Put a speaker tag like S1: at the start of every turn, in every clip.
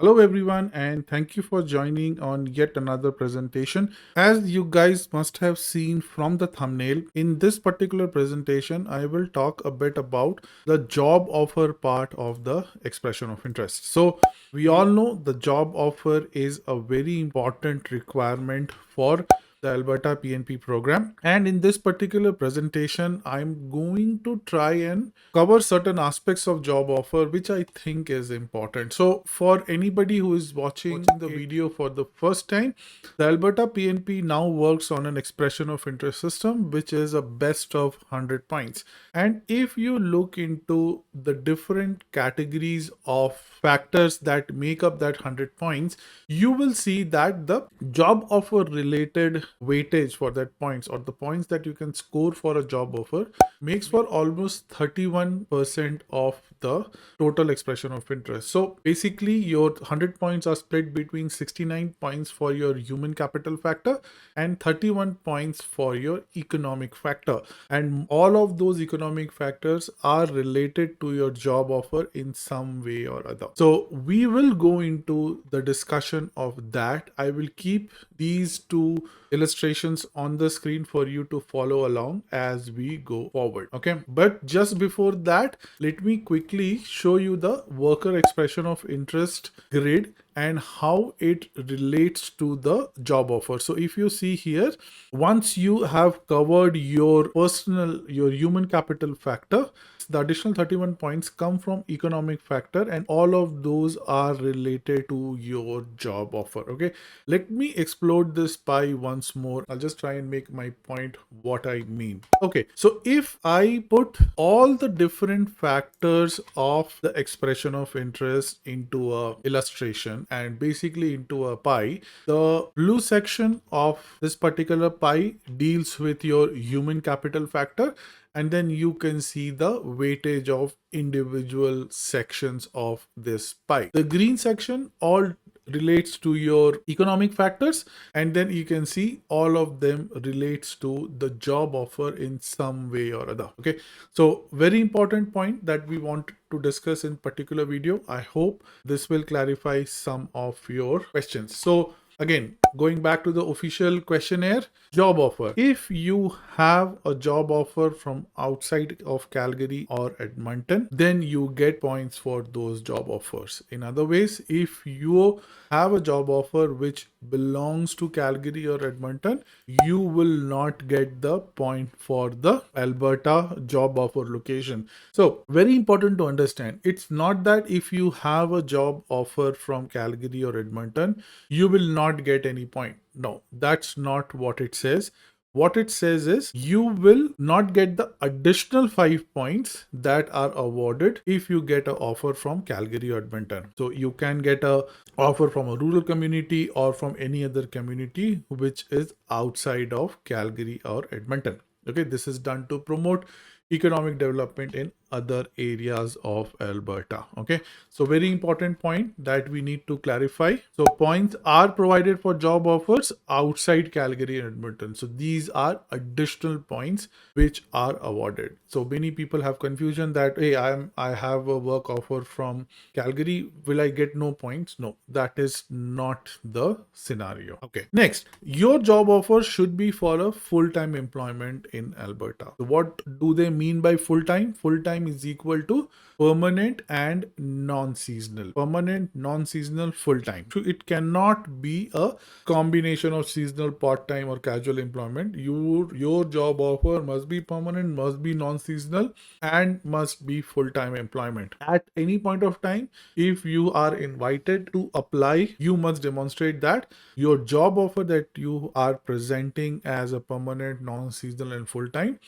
S1: Hello everyone and thank you for joining on yet another presentation. As you guys must have seen from the thumbnail, in this particular presentation I will talk a bit about the job offer part of the expression of interest. So we all know the job offer is a very important requirement for the Alberta PNP program, and in this particular presentation I'm going to try and cover certain aspects of job offer which I think is important. So for anybody who is watching the video for the first time, the Alberta PNP now works on an expression of interest system which is a best of 100 points. And if you look into the different categories of factors that make up that 100 points, you will see that the job offer related weightage for that points, or the points that you can score for a job offer, makes for almost 31% of the total expression of interest. So basically your 100 points are split between 69 points for your human capital factor and 31 points for your economic factor, and all of those economic factors are related to your job offer in some way or other. So we will go into the discussion of that. I will keep these two illustrations on the screen for you to follow along as we go forward. Okay, but just before that, let me quickly show you the worker expression of interest grid and how it relates to the job offer. So if you see here, once you have covered your human capital factor, the additional 31 points come from economic factor, and all of those are related to your job offer. Okay, let me explode this pie once more. I'll just try and make my point what I mean. Okay, so if I put all the different factors of the expression of interest into a illustration and basically into a pie, the blue section of this particular pie deals with your human capital factor, and then you can see the weightage of individual sections of this pie. The green section all relates to your economic factors, and then you can see all of them relates to the job offer in some way or other. Okay, so very important point that we want to discuss in particular video. I hope this will clarify some of your questions. So again, going back to the official questionnaire, job offer. If you have a job offer from outside of Calgary or Edmonton, then you get points for those job offers. In other ways, if you have a job offer which belongs to Calgary or Edmonton, you will not get the point for the Alberta job offer location. So very important to understand, it's not that if you have a job offer from Calgary or Edmonton, you will not get any point. No, that's not what it says. What it says is you will not get the additional 5 points that are awarded if you get an offer from Calgary or Edmonton. So you can get a offer from a rural community or from any other community which is outside of Calgary or Edmonton. Okay, this is done to promote economic development in other areas of Alberta. Okay, so very important point that we need to clarify. So points are provided for job offers outside Calgary and Edmonton. So these are additional points which are awarded. So many people have confusion that, hey, I have a work offer from Calgary, will I get no points? No, that is not the scenario. Okay, next, your job offer should be for a full-time employment in Alberta. So what do they mean by full-time? Full-time is equal to permanent and non-seasonal. Permanent, non-seasonal, full-time. So it cannot be a combination of seasonal, part-time or casual employment. Your job offer must be permanent, must be non-seasonal, and must be full-time employment. At any point of time, if you are invited to apply, you must demonstrate that your job offer that you are presenting as a permanent, non-seasonal and full-time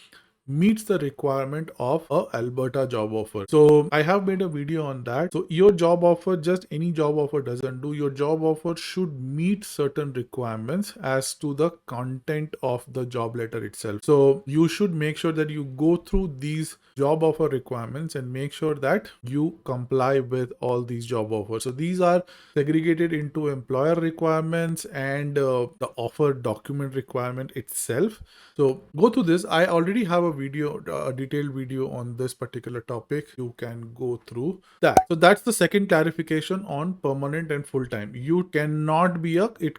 S1: meets the requirement of a Alberta job offer. So I have made a video on that. So your job offer, just any job offer doesn't do. Your job offer should meet certain requirements as to the content of the job letter itself. So you should make sure that you go through these job offer requirements and make sure that you comply with all these job offers. So these are segregated into employer requirements and the offer document requirement itself. So go through this. I already have a detailed video on this particular topic. You can go through that. So that's the second clarification on permanent and full-time. It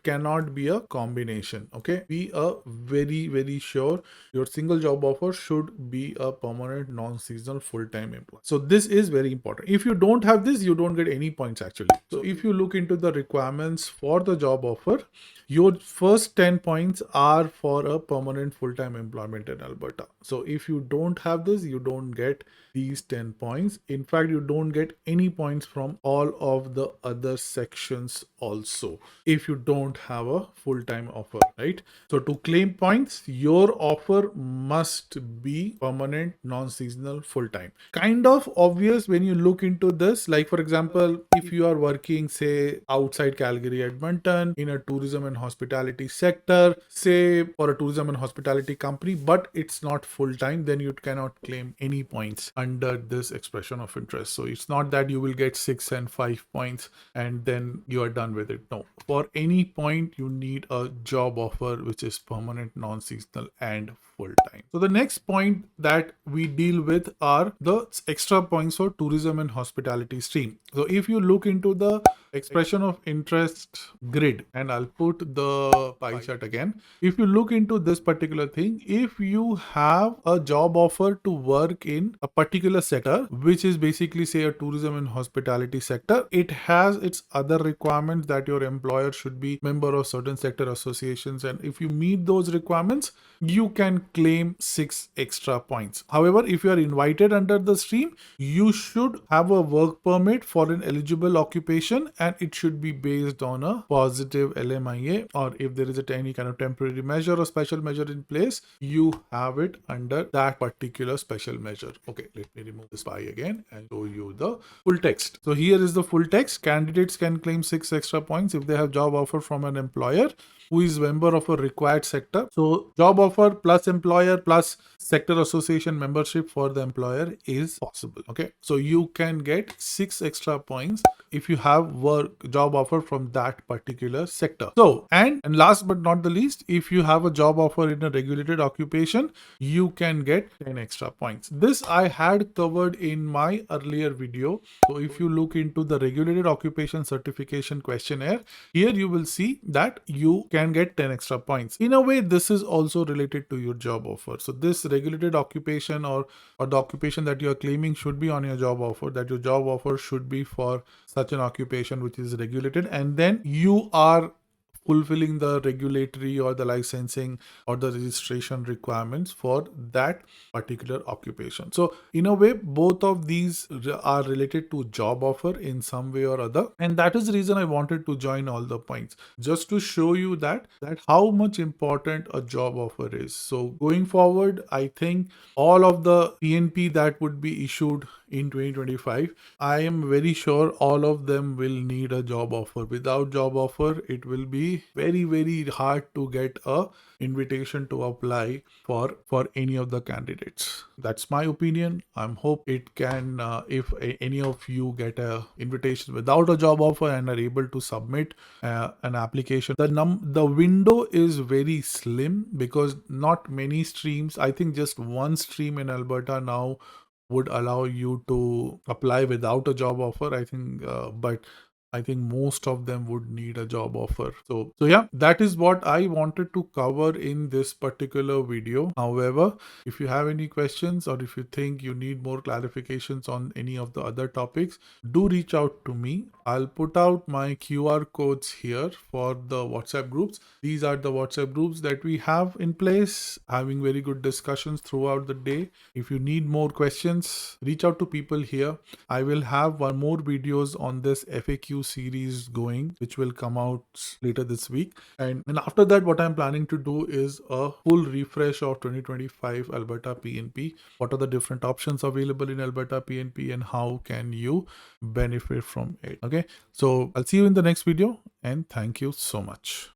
S1: cannot be a combination. Okay, be very sure your single job offer should be a permanent, non-seasonal, full-time employee. So this is very important. If you don't have this, you don't get any points actually. So if you look into the requirements for the job offer, your first 10 points are for a permanent full-time employment in Alberta. So if you don't have this, you don't get these 10 points. In fact, you don't get any points from all of the other sections also if you don't have a full-time offer, right? So to claim points, your offer must be permanent, non-seasonal, full-time. Kind of obvious when you look into this. Like for example, if you are working, say, outside Calgary, Edmonton, in a tourism and hospitality sector, say for a tourism and hospitality company, but it's not full-time, then you cannot claim any points under this expression of interest. So it's not that you will get 6 and 5 points and then you are done with it. No, for any point you need a job offer which is permanent, non-seasonal and full-time. So the next point that we deal with are the extra points for tourism and hospitality stream. So if you look into the expression of interest grid, and I'll put the pie chart again. If you look into this particular thing, if you have a job offer to work in a particular sector, which is basically say a tourism and hospitality sector, it has its other requirements that your employer should be member of certain sector associations, and if you meet those requirements, you can claim 6 extra points. However, if you are invited under the stream, you should have a work permit for an eligible occupation, and it should be based on a positive Lmia, or if there is any kind of temporary measure or special measure in place, you have it under that particular special measure. Okay, let me remove this pie again and show you the full text. So here is the full text. Candidates can claim 6 extra points if they have job offer from an employer who is member of a required sector. So job offer plus employer plus sector association membership for the employer is possible. Okay, so you can get 6 extra points if you have job offer from that particular sector. So and last but not the least, if you have a job offer in a regulated occupation, you can get 10 extra points. This I had covered in my earlier video. So if you look into the regulated occupation certification questionnaire, here you will see that you can get 10 extra points. In a way, this is also related to your job offer. So this regulated occupation or the occupation that you are claiming should be on your job offer, that your job offer should be for such an occupation which is regulated, and then you are fulfilling the regulatory or the licensing or the registration requirements for that particular occupation. So in a way, both of these are related to job offer in some way or other, and that is the reason I wanted to join all the points, just to show you that how much important a job offer is. So going forward, I think all of the PNP that would be issued in 2025, I am very sure all of them will need a job offer. Without job offer, it will be very hard to get a invitation to apply for any of the candidates. That's my opinion. I'm hope it can, if any of you get a invitation without a job offer and are able to submit an application, the window is very slim because not many streams, I think just one stream in Alberta now would allow you to apply without a job offer, I think, but I think most of them would need a job offer. So yeah, that is what I wanted to cover in this particular video. However, if you have any questions or if you think you need more clarifications on any of the other topics, do reach out to me. I'll put out my QR codes here for the WhatsApp groups. These are the WhatsApp groups that we have in place, having very good discussions throughout the day. If you need more questions, reach out to people here. I will have one more videos on this FAQ series going, which will come out later this week. And after that, what I'm planning to do is a full refresh of 2025 Alberta PNP. What are the different options available in Alberta PNP and how can you benefit from it? Okay, so I'll see you in the next video and thank you so much.